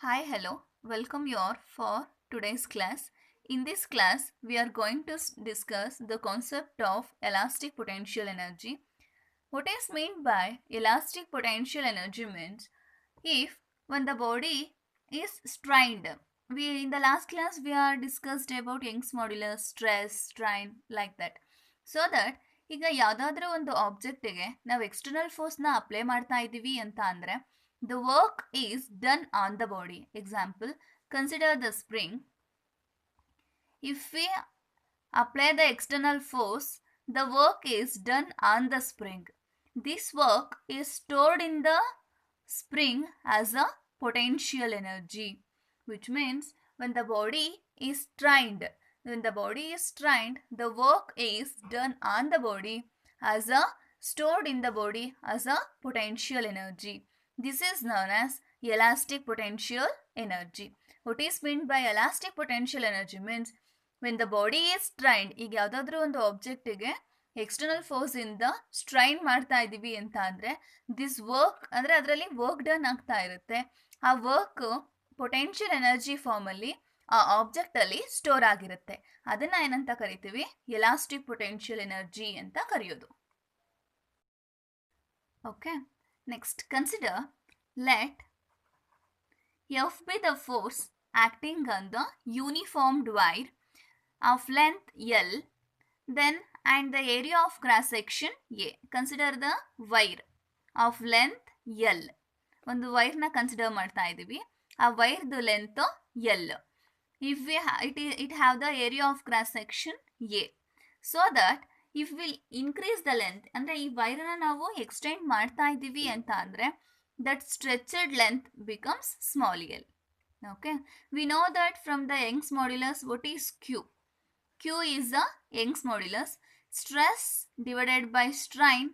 Hi, hello. Welcome you all for today's class. In this class, we are going to discuss the concept of elastic potential energy. What is meant by elastic potential energy means if when the body is strained. We in the last class we are discussed about Young's modulus, stress, strain like that. So that ಈಗ ಯಾವುದಾದ್ರೂ ಒಂದು ಆಬ್ಜೆಕ್ಟಿಗೆ ನಾವು external ಫೋರ್ಸ್ನ apply ಮಾಡ್ತಾ ಇದ್ದೀವಿ ಅಂತ ಅಂದರೆ the work is done on the body. Example, consider the spring. If we apply the external force, the work is done on the spring. This work is stored in the spring as a potential energy, which means when the body is strained, the work is done on the body as a stored in the body as a potential energy. This is known as elastic potential energy. What is meant by elastic potential energy means when the body is strained, ಈಗ ಯಾವುದಾದ್ರೂ ಒಂದು ಆಬ್ಜೆಕ್ಟಿಗೆ external force ಇಂದ strain ಮಾಡ್ತಾ ಇದ್ದೀವಿ ಅಂತ ಅಂದರೆ this work ಅಂದರೆ ಅದರಲ್ಲಿ ವರ್ಕ್ ಡನ್ ಆಗ್ತಾ ಇರುತ್ತೆ. ಆ ವರ್ಕ್ ಪೊಟೆನ್ಷಿಯಲ್ ಎನರ್ಜಿ ಫಾರ್ಮಲ್ಲಿ ಆ ಆಬ್ಜೆಕ್ಟಲ್ಲಿ ಸ್ಟೋರ್ ಆಗಿರುತ್ತೆ. ಅದನ್ನು ಏನಂತ ಕರಿತೀವಿ? ಎಲಾಸ್ಟಿಕ್ ಪೊಟೆನ್ಷಿಯಲ್ ಎನರ್ಜಿ ಅಂತ ಕರೆಯೋದು. Okay, next consider let F be the force acting on the uniformed wire of length L, then and the area of cross section A. Consider the wire of length L. ಒಂದು ವೈರ್ನ consider ಮಾಡ್ತಾ ಇದ್ದೀವಿ. ಆ ವೈರ್ದು length L. If we it have the area of cross section A, so that if we increase the length, ಅಂದರೆ ಈ ವೈರನ್ನ ನಾವು extend ಮಾಡ್ತಾ ಇದ್ದೀವಿ ಅಂತ ಅಂದರೆ that stretched length becomes small l. Okay, we know that from the Young's modulus, what is Q? Q is the Young's modulus. Stress divided by strain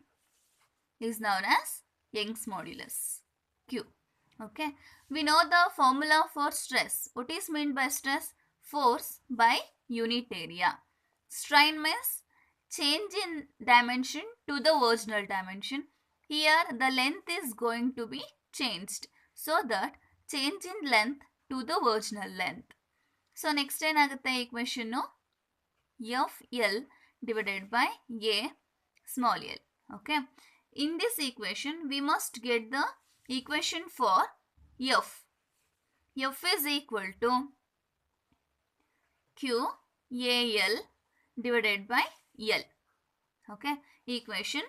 is known as Young's modulus, Q. Okay, we know the formula for stress. What is meant by stress? Force by unit area. Strain means change in dimension to the original dimension. Here the length is going to be changed, so that change in length to the original length. So next ಏನಾಗುತ್ತೆ equation FL divided by A small l. Okay, in this equation we must get the equation for F. F is equal to QAL divided by L. Okay, equation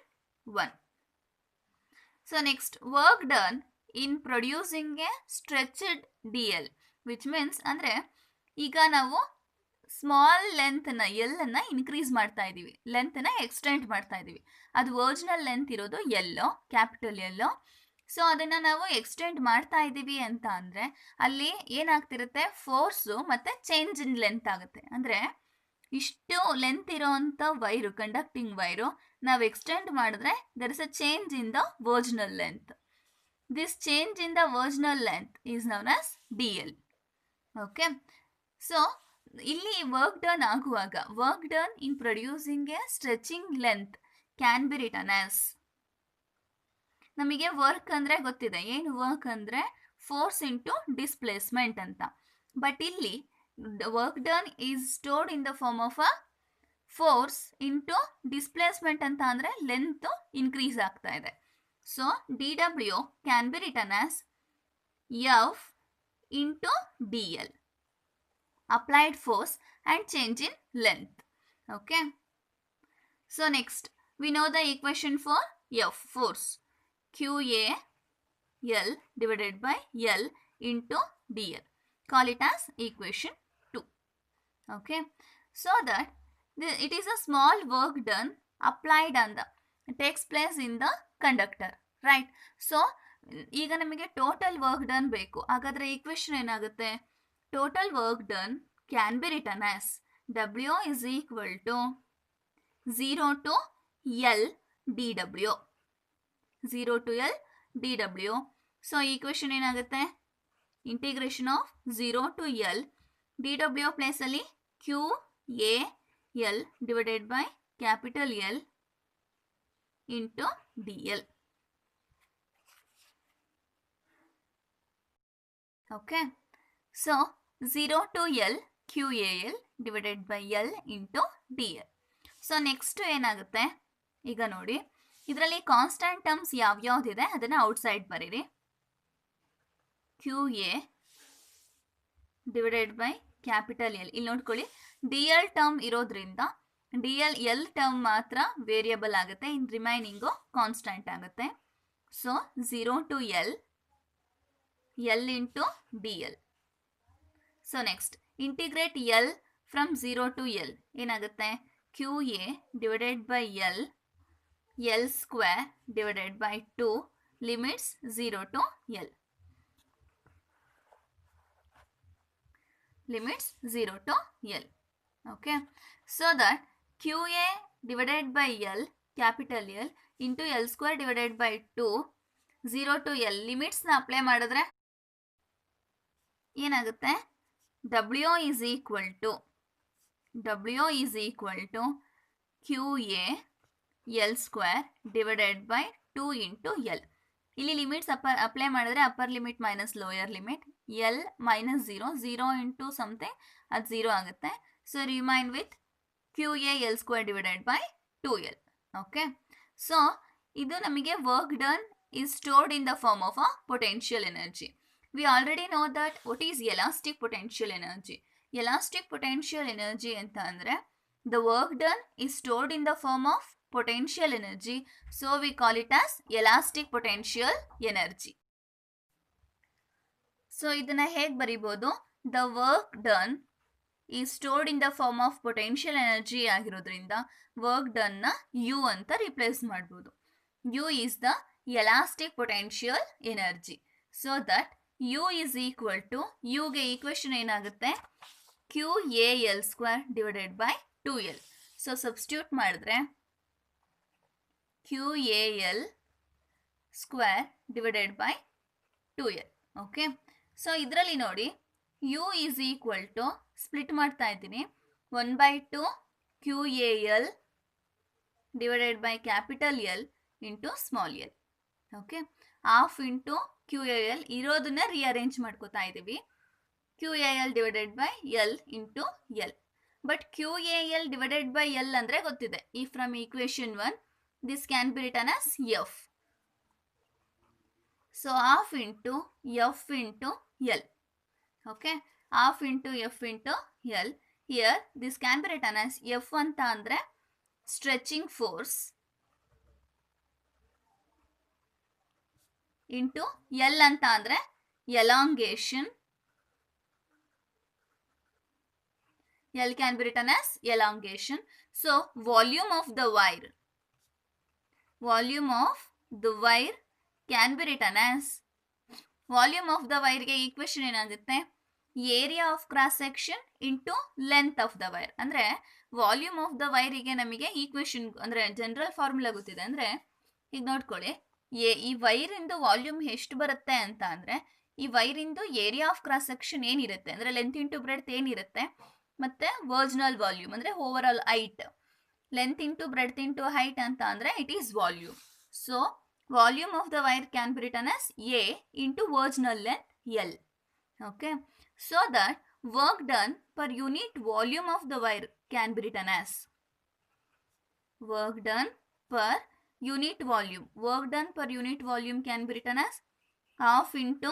1. So next, work done in producing a stretched DL, which means ಅಂದರೆ ಈಗ ನಾವು small ಲೆಂತ್ನ ಎಲ್ಲನ್ನು increase ಮಾಡ್ತಾ ಇದ್ದೀವಿ, ಲೆಂತ್ನ extend ಮಾಡ್ತಾ ಇದ್ದೀವಿ. ಅದು original length ಇರೋದು ಎಲ್ಲೋ, capital ಎಲ್ಲೋ. So ಅದನ್ನು ನಾವು ಎಕ್ಸ್ಟೆಂಡ್ ಮಾಡ್ತಾ ಇದ್ದೀವಿ ಅಂತ ಅಂದರೆ ಅಲ್ಲಿ ಏನಾಗ್ತಿರುತ್ತೆ, ಫೋರ್ಸು ಮತ್ತು ಚೇಂಜ್ ಇನ್ ಲೆಂತ್ ಆಗುತ್ತೆ. ಅಂದರೆ ಇಷ್ಟು ಲೆಂತ್ ಇರೋವಂಥ ವೈರು, ಕಂಡಕ್ಟಿಂಗ್ ವೈರು ನಾವು ಎಕ್ಸ್ಟೆಂಡ್ ಮಾಡಿದ್ರೆ there is a change in the original length. This change in the original length is known as DL. Okay, so ಇಲ್ಲಿ ವರ್ಕ್ ಡನ್ ಆಗುವಾಗ work done in producing a stretching length can be written as, ನಮಗೆ work ಅಂದರೆ ಗೊತ್ತಿದೆ, ಏನು work ಅಂದರೆ force into displacement ಅಂತ. But ಇಲ್ಲಿ work done is stored in the form of a force into displacement ಅಂತ ಅಂದರೆ ಲೆಂತ್ ಇನ್ಕ್ರೀಸ್ ಆಗ್ತಾ ಇದೆ. So DW can be written as F into DL, applied force and change in length. Okay, so next we know the equation for F, force, QAL divided by L into DL. Call it as equation 2. Okay, so that it is a small work done applied on the, it takes place in the conductor, right? So ಈಗ ನಮಗೆ total work done ಬೇಕು. ಹಾಗಾದರೆ equation ಏನಾಗುತ್ತೆ? Total work done can be written as W is equal to 0 to L dW, 0 to L dW. So equation ಏನಾಗುತ್ತೆ? Integration of 0 to L dW ಪ್ಲೇಸಲ್ಲಿ QAL divided by capital L into DL. Okay, so 0 to L QAL divided by L into DL. So next ಏನಾಗುತ್ತೆ ಈಗ ನೋಡಿ, ಇದರಲ್ಲಿ constant terms ಯಾವ್ಯಾವ್ದಿದೆ ಅದನ್ನು outside ಬರೀರಿ. QA divided by capital L. ಇಲ್ಲಿ ನೋಡ್ಕೊಳ್ಳಿ, DL term ಇರೋದ್ರಿಂದ L ಟರ್ಮ್ ಮಾತ್ರ ವೇರಿಯಬಲ್ ಆಗುತ್ತೆ, ಇನ್ ರಿಮೈನಿಂಗು ಕಾನ್ಸ್ಟೆಂಟ್ ಆಗುತ್ತೆ. So 0 to L into DL. So next integrate L from 0 to L ಏನಾಗುತ್ತೆ, QA divided by L square divided by 2 limits 0 to L. Limits 0 to L. Okay, so that QA divided by L capital L into L square divided by 2 0 to L ಲಿಮಿಟ್ಸ್ನ apply ಮಾಡಿದ್ರೆ ಏನಾಗುತ್ತೆ, W is equal to QA L square divided by 2 into L. ಇಲ್ಲಿ limits apply ಮಾಡಿದ್ರೆ upper limit minus lower limit, L minus 0 into something ಅದು 0 ಆಗುತ್ತೆ. So remain with QA L square divided by 2L. Okay, so ಇದು ನಮಗೆ work done is stored in the form of a potential energy. We already know that what is elastic potential energy. Elastic potential energy anta andre the work done is stored in the form of potential energy, so we call it as elastic potential energy. So idana hege baribodu, the work done is stored in the form of potential energy ಆಗಿರೋದ್ರಿಂದ work done na U anta replace ಮಾಡಬಹುದು. U is the elastic potential energy. So that U is equal to, U ಗೆ equation ಏನಾಗುತ್ತೆ, QAL square divided by 2L. So substitute ಮಾಡಿದ್ರೆ QAL square divided by 2L. Okay, so ಇದರಲ್ಲಿ ನೋಡಿ U is equal to, split ಮಾಡ್ತಾ ಇದ್ದೀನಿ, 1/2 QAL divided by capital L into small l. Okay, half into QAL ಇರೋದನ್ನ rearrange ಮಾಡ್ಕೋತಾ ಇದ್ದೀವಿ, QAL divided by L into L. But QAL divided by L ಅಂದರೆ ಗೊತ್ತಿದೆ, ಈ from equation 1 this can be written as F. So half into F into L. Okay, half into F into L. Here this can be written as F ಅಂತ ಅಂದರೆ stretching force into L ಅಂತ ಅಂದರೆ elongation. L can be written as elongation. So volume of the wire can be written as, volume of the wire ಗೆ equation ಏನಾಗುತ್ತೆ, area of cross section into length of the wire. ಅಂದರೆ volume of the ವೈರಿಗೆ ನಮಗೆ equation ಅಂದರೆ general formula ಗೊತ್ತಿದೆ. ಅಂದರೆ ಈಗ ನೋಡ್ಕೊಳ್ಳಿ, ಈ ವೈರಿಂದು ವಾಲ್ಯೂಮ್ ಎಷ್ಟು ಬರುತ್ತೆ ಅಂತ ಅಂದರೆ, ಈ ವೈರಿಂದು ಏರಿಯಾ ಆಫ್ ಕ್ರಾಸ್ ಸೆಕ್ಷನ್ ಏನಿರುತ್ತೆ ಅಂದರೆ ಲೆಂತ್ ಇಂಟು ಬ್ರೆಡ್ತ್ ಏನಿರುತ್ತೆ, ಮತ್ತು ವರ್ಜಿನಲ್ ವಾಲ್ಯೂಮ್ ಅಂದರೆ over all height. Length into breadth into height ಅಂತ ಅಂದರೆ it is volume. So volume of the wire can be written as A into original length L. Okay, so that work done per unit volume of the wire can be written as, work done per unit volume can be written as half into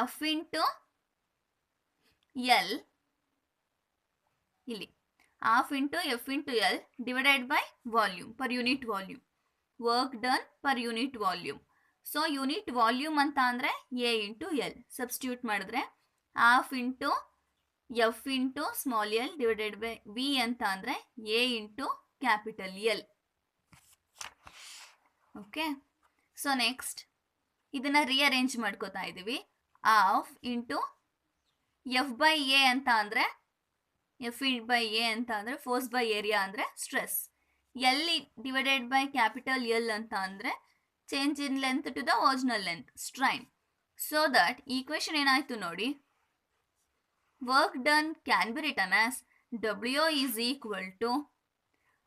F into L. ಇಲ್ಲಿ half into F into L divided by volume, per unit volume. Work done per unit volume. So unit volume ಅಂತ ಅಂದರೆ A into L. Substitute ಮಾಡಿದ್ರೆ half into F into small l divided by V ಅಂತ ಅಂದರೆ A into capital L. Okay, so next ಇದನ್ನು rearrange ಮಾಡ್ಕೋತಾ ಇದ್ದೀವಿ. Half into F by A ಅಂತ ಅಂದರೆ, F by A ಅಂತ ಅಂದರೆ ಫೋರ್ಸ್ ಬೈ ಏರಿಯಾ ಅಂದರೆ stress. L divided by capital L ಅಂತ ಅಂದರೆ change in length to the original length, strain. So that equation ಏನಾಯಿತು ನೋಡಿ, work done can be written as W is equal to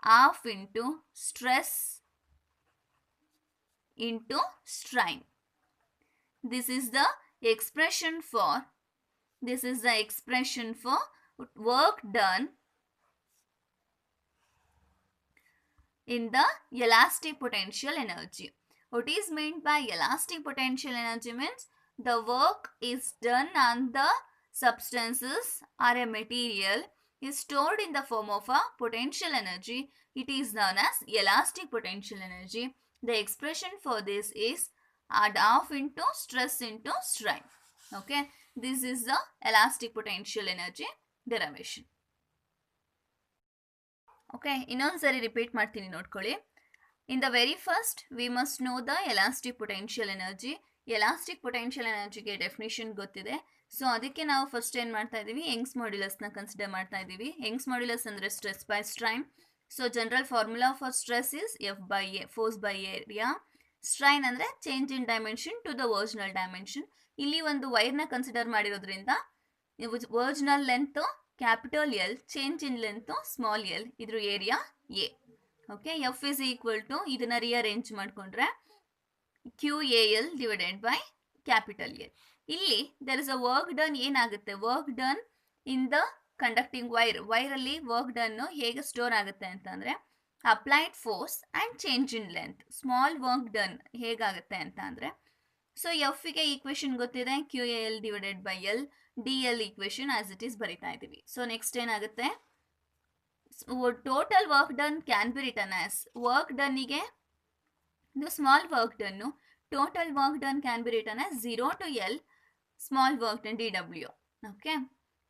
half into stress into strain. This is the expression for, this is the expression for work done in the elastic potential energy. What is meant by elastic potential energy means the work is done on the substances or a material is stored in the form of a potential energy. It is known as elastic potential energy. The expression for this is add off into stress into strain. Okay, this is the elastic potential energy derivation. Okay, ಇನ್ನೊಂದ್ಸರಿ repeat ಮಾಡ್ತೀನಿ ನೋಡ್ಕೊಳ್ಳಿ. In the very first we must know the elastic potential energy. Elastic potential ಎನರ್ಜಿಗೆ definition ಗೊತ್ತಿದೆ. So ಅದಕ್ಕೆ ನಾವು first ಏನು ಮಾಡ್ತಾ ಇದ್ದೀವಿ, ಯಂಗ್ಸ್ ಮಾಡ್ಯುಲಸ್ನ ಕನ್ಸಿಡರ್ ಮಾಡ್ತಾ ಇದ್ದೀವಿ. ಯಂಗ್ಸ್ ಮಾಡ್ಯುಲಸ್ ಅಂದರೆ stress by strain. So general formula for stress is F by A, force by area. Strain ಅಂದರೆ change in dimension to the original dimension. ಇಲ್ಲಿ ಒಂದು ವೈರ್ನ ಕನ್ಸಿಡರ್ ಮಾಡಿರೋದ್ರಿಂದ original length capital L, change in length small L, ಇದ್ರ area A. Okay, F is equal to ಇದನ್ನ rearrange ಮಾಡಿಕೊಂಡ್ರೆ Q A L divided by capital L. ಇಲ್ಲಿ there is a work done ಏನಾಗುತ್ತೆ, work done in the conducting wire. ವೈರಲ್ಲಿ work done ಹೇಗೆ store ಆಗುತ್ತೆ ಅಂತಂದರೆ applied force and change in length. Small work done ಹೇಗಾಗುತ್ತೆ ಅಂತ ಅಂದರೆ, ಸೊ ಎಫ್ಗೆ ಈಕ್ವೇಶನ್ ಗೊತ್ತಿದೆ, Q A L divided by L, D L equation as it is ಬರಿತಾ ಇದ್ದೀವಿ. ಸೊ ನೆಕ್ಸ್ಟ್ ಏನಾಗುತ್ತೆ, total work done can be return as, work ಡನ್ನಿಗೆ ಇದು small work done, total work done can be return as 0 to L small work done D W. Okay,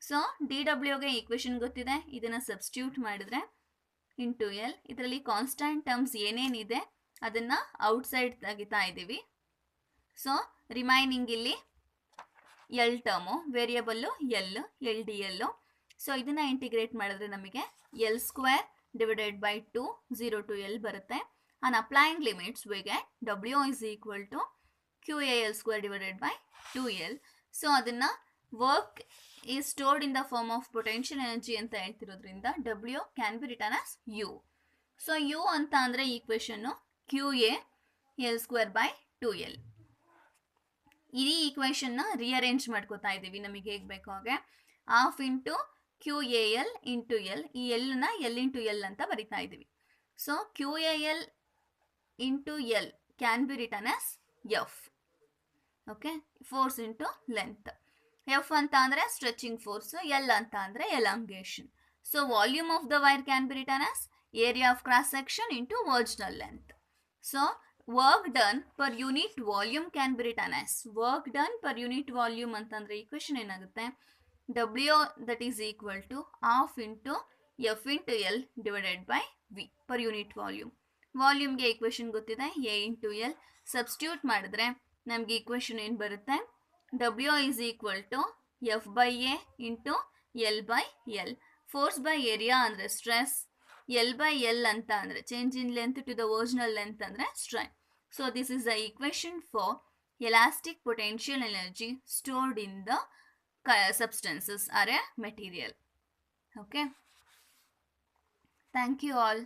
so D ಡಬ್ಲ್ಯೂಗೆ equation ಗೊತ್ತಿದೆ, ಇದನ್ನು substitute ಮಾಡಿದ್ರೆ into L. ಇದರಲ್ಲಿ constant terms ಏನೇನಿದೆ ಅದನ್ನು outside ತೆಗಿತಾ ಇದ್ದೀವಿ. ಸೊ ರಿಮೈನಿಂಗ್ ಇಲ್ಲಿ L term, variable L, L D L. So ಇದನ್ನು ಇಂಟಿಗ್ರೇಟ್ ಮಾಡಿದ್ರೆ ನಮಗೆ L square divided by 2, 0 to L ಬರುತ್ತೆ. On applying limits we get W is equal to Q A L square divided by 2L. So ಅದನ್ನು work is stored in the form of potential energy ಅಂತ ಹೇಳ್ತಿರೋದ್ರಿಂದ W can be return as U. So U ಅಂತ ಅಂದರೆ equation Q A L square by 2L. ಈ ಈಕ್ವೇಶನ್ನ rearrange ಮಾಡ್ಕೋತಾ ಇದ್ದೀವಿ ನಮಗೆ ಹೇಗೆ ಬೇಕೋ ಹಾಗೆ. Half into Q A L into L, ಈ ಎಲ್ನ ಎಲ್ ಇಂಟು ಎಲ್ ಅಂತ ಬರಿತಾ ಇದ್ದೀವಿ. So Q A L into L can be return as F. Okay, force into length. F ಅಂತ ಅಂದರೆ ಸ್ಟ್ರೆಚಿಂಗ್ ಫೋರ್ಸ್, ಎಲ್ ಅಂತ ಅಂದರೆ elongation. So volume of the wire can be return as area of cross section into original length. So work done per unit volume can be return as, work done per unit volume ಅಂತಂದರೆ equation ಏನಾಗುತ್ತೆ, W that is equal to half into F into L divided by V per unit volume. ವಾಲ್ಯೂಮ್ಗೆ equation ಗೊತ್ತಿದೆ, A into L. Substitute ಮಾಡಿದ್ರೆ ನಮಗೆ equation ಏನು ಬರುತ್ತೆ, W is equal to F by A into L by L. Force by area ಅಂದರೆ stress, L by L ಅಂತ ಅಂದರೆ change in length to the original length ಅಂದರೆ strain. So this is the equation for elastic potential energy stored in the substances or a material. Okay. Thank you all.